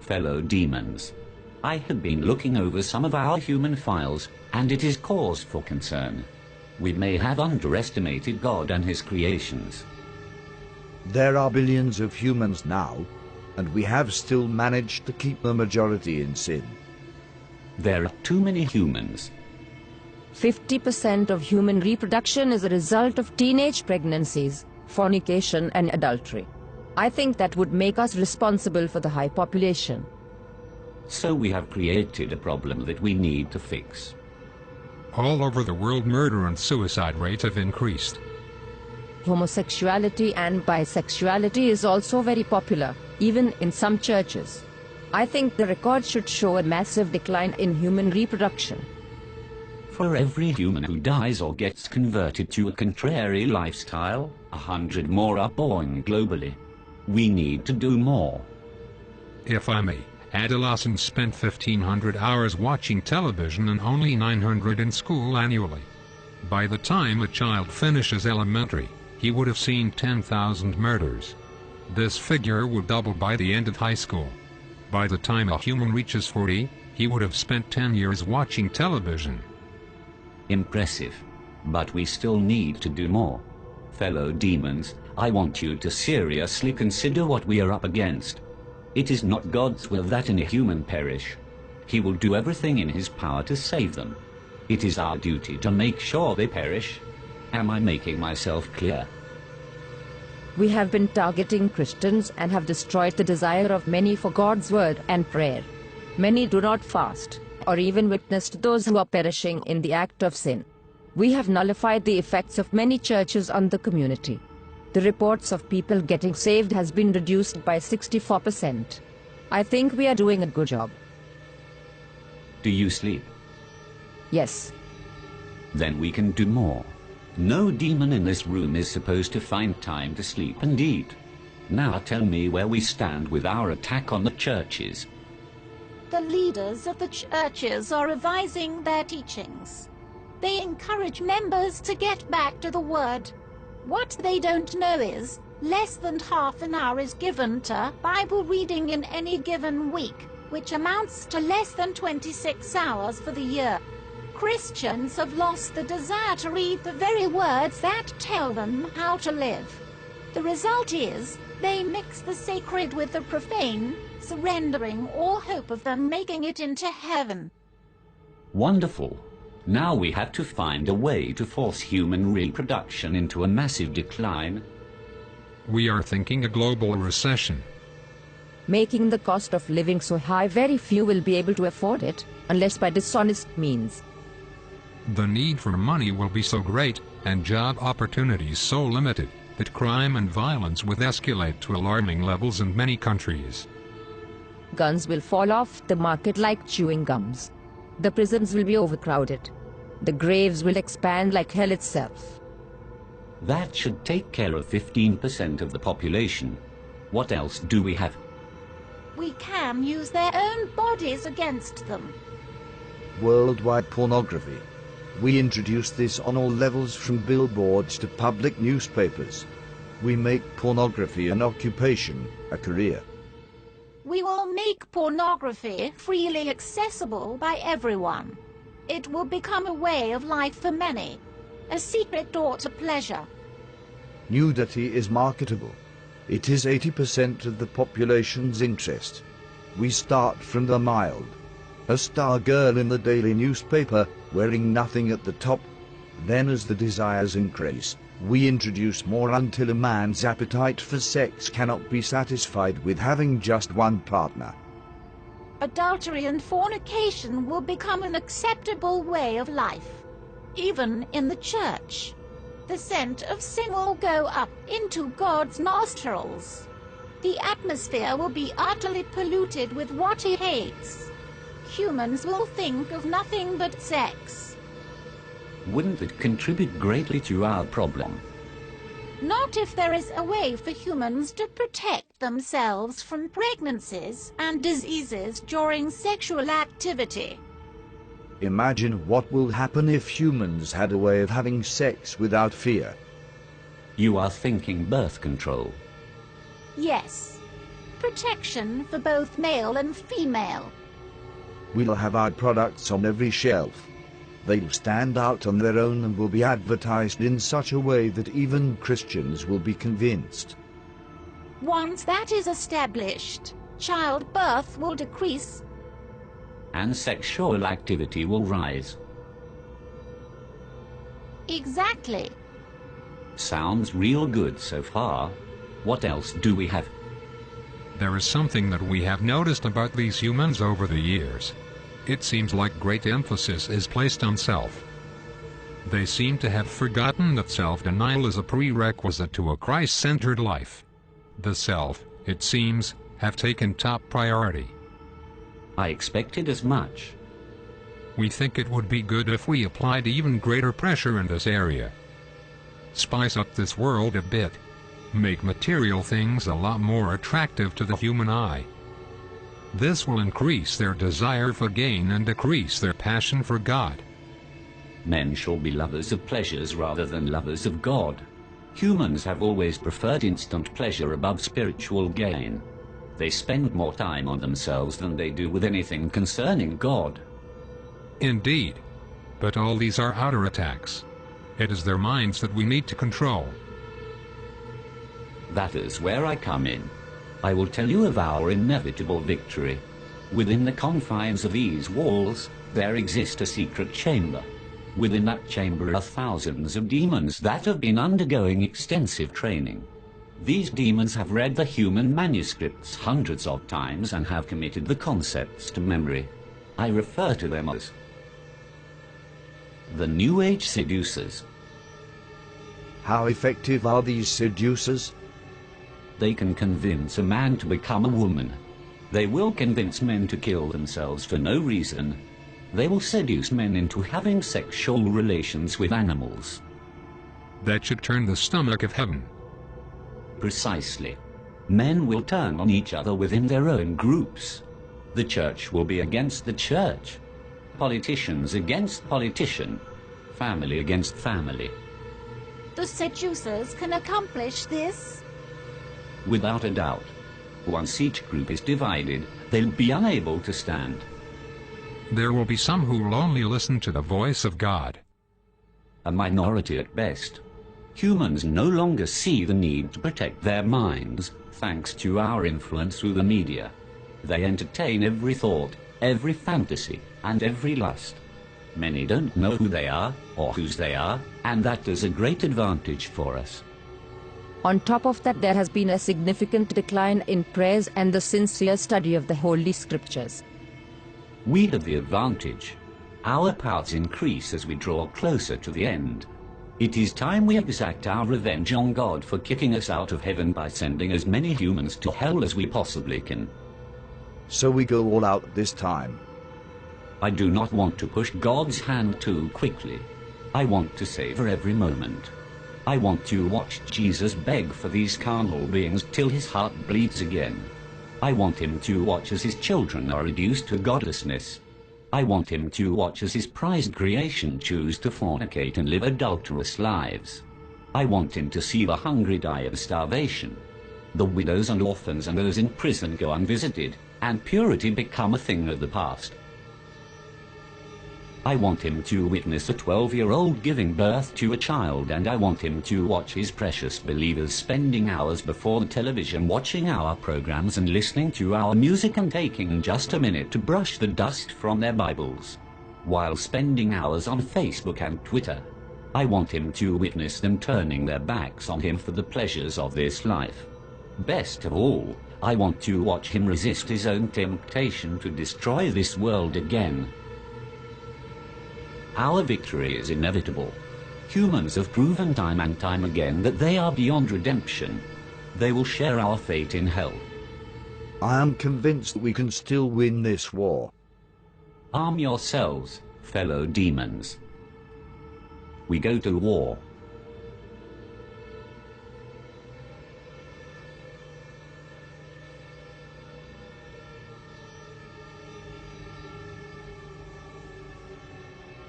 Fellow demons, I have been looking over some of our human files, and it is cause for concern. We may have underestimated God and his creations. There are billions of humans now, and we have still managed to keep the majority in sin. There are too many humans. 50% of human reproduction is a result of teenage pregnancies, fornication and adultery. I think that would make us responsible for the high population. So we have created a problem that we need to fix. All over the world, murder and suicide rates have increased. Homosexuality and bisexuality is also very popular, even in some churches. I think the record should show a massive decline in human reproduction. For every human who dies or gets converted to a contrary lifestyle, 100 more are born globally. We need to do more. If I may, adolescents spent 1,500 hours watching television and only 900 in school annually. By the time a child finishes elementary, he would have seen 10,000 murders. This figure would double by the end of high school. By the time a human reaches 40, he would have spent 10 years watching television. Impressive. But we still need to do more. Fellow demons, I want you to seriously consider what we are up against. It is not God's will that any human perish. He will do everything in his power to save them. It is our duty to make sure they perish. Am I making myself clear? We have been targeting Christians and have destroyed the desire of many for God's word and prayer. Many do not fast, or even witness to those who are perishing in the act of sin. We have nullified the effects of many churches on the community. The reports of people getting saved has been reduced by 64%. I think we are doing a good job. Do you sleep? Yes. Then we can do more. No demon in this room is supposed to find time to sleep and eat. Now tell me where we stand with our attack on the churches. The leaders of the churches are revising their teachings. They encourage members to get back to the Word. What they don't know is, less than half an hour is given to Bible reading in any given week, which amounts to less than 26 hours for the year. Christians have lost the desire to read the very words that tell them how to live. The result is, they mix the sacred with the profane, surrendering all hope of them making it into heaven. Wonderful. Now we have to find a way to force human reproduction into a massive decline. We are thinking a global recession. Making the cost of living so high, very few will be able to afford it, unless by dishonest means. The need for money will be so great, and job opportunities so limited, that crime and violence will escalate to alarming levels in many countries. Guns will fall off the market like chewing gums. The prisons will be overcrowded. The graves will expand like hell itself. That should take care of 15% of the population. What else do we have? We can use their own bodies against them. Worldwide pornography. We introduce this on all levels, from billboards to public newspapers. We make pornography an occupation, a career. We will make pornography freely accessible by everyone. It will become a way of life for many, a secret door to pleasure. Nudity is marketable. It is 80% of the population's interest. We start from the mild. A star girl in the daily newspaper, wearing nothing at the top. Then as the desires increase, we introduce more until a man's appetite for sex cannot be satisfied with having just one partner. Adultery and fornication will become an acceptable way of life, even in the church. The scent of sin will go up into God's nostrils. The atmosphere will be utterly polluted with what he hates. Humans will think of nothing but sex. Wouldn't it contribute greatly to our problem? Not if there is a way for humans to protect themselves from pregnancies and diseases during sexual activity. Imagine what will happen if humans had a way of having sex without fear. You are thinking birth control. Yes. protection for both male and female. We'll have our products on every shelf. They'll stand out on their own and will be advertised in such a way that even Christians will be convinced. Once that is established, childbirth will decrease. And sexual activity will rise. Exactly. Sounds real good so far. What else do we have? There is something that we have noticed about these humans over the years. It seems like great emphasis is placed on self. They seem to have forgotten that self-denial is a prerequisite to a Christ-centered life. The self, it seems, have taken top priority. I expected as much. We think it would be good if we applied even greater pressure in this area. Spice up this world a bit. Make material things a lot more attractive to the human eye. This will increase their desire for gain and decrease their passion for God. Men shall be lovers of pleasures rather than lovers of God. Humans have always preferred instant pleasure above spiritual gain. They spend more time on themselves than they do with anything concerning God. Indeed. But all these are outer attacks. It is their minds that we need to control. That is where I come in. I will tell you of our inevitable victory. Within the confines of these walls, there exists a secret chamber. Within that chamber are thousands of demons that have been undergoing extensive training. These demons have read the human manuscripts hundreds of times and have committed the concepts to memory. I refer to them as the New Age seducers. How effective are these seducers? They can convince a man to become a woman. They will convince men to kill themselves for no reason. They will seduce men into having sexual relations with animals. That should turn the stomach of heaven. Precisely. Men will turn on each other within their own groups. The church will be against the church. Politicians against politician. Family against family. The seducers can accomplish this? Without a doubt. Once each group is divided, they'll be unable to stand. There will be some who will only listen to the voice of God. A minority at best. Humans no longer see the need to protect their minds, thanks to our influence through the media. They entertain every thought, every fantasy, and every lust. Many don't know who they are, or whose they are, and that is a great advantage for us. On top of that, there has been a significant decline in prayers and the sincere study of the Holy Scriptures. We have the advantage. Our powers increase as we draw closer to the end. It is time we exact our revenge on God for kicking us out of heaven by sending as many humans to hell as we possibly can. So we go all out this time. I do not want to push God's hand too quickly. I want to savor every moment. I want to watch Jesus beg for these carnal beings till his heart bleeds again. I want him to watch as his children are reduced to godlessness. I want him to watch as his prized creation choose to fornicate and live adulterous lives. I want him to see the hungry die of starvation, the widows and orphans and those in prison go unvisited, and purity become a thing of the past. I want him to witness a 12-year-old giving birth to a child, and I want him to watch his precious believers spending hours before the television watching our programs and listening to our music and taking just a minute to brush the dust from their Bibles, while spending hours on Facebook and Twitter. I want him to witness them turning their backs on him for the pleasures of this life. Best of all, I want to watch him resist his own temptation to destroy this world again. Our victory is inevitable. Humans have proven time and time again that they are beyond redemption. They will share our fate in hell. I am convinced that we can still win this war. Arm yourselves, fellow demons. We go to war.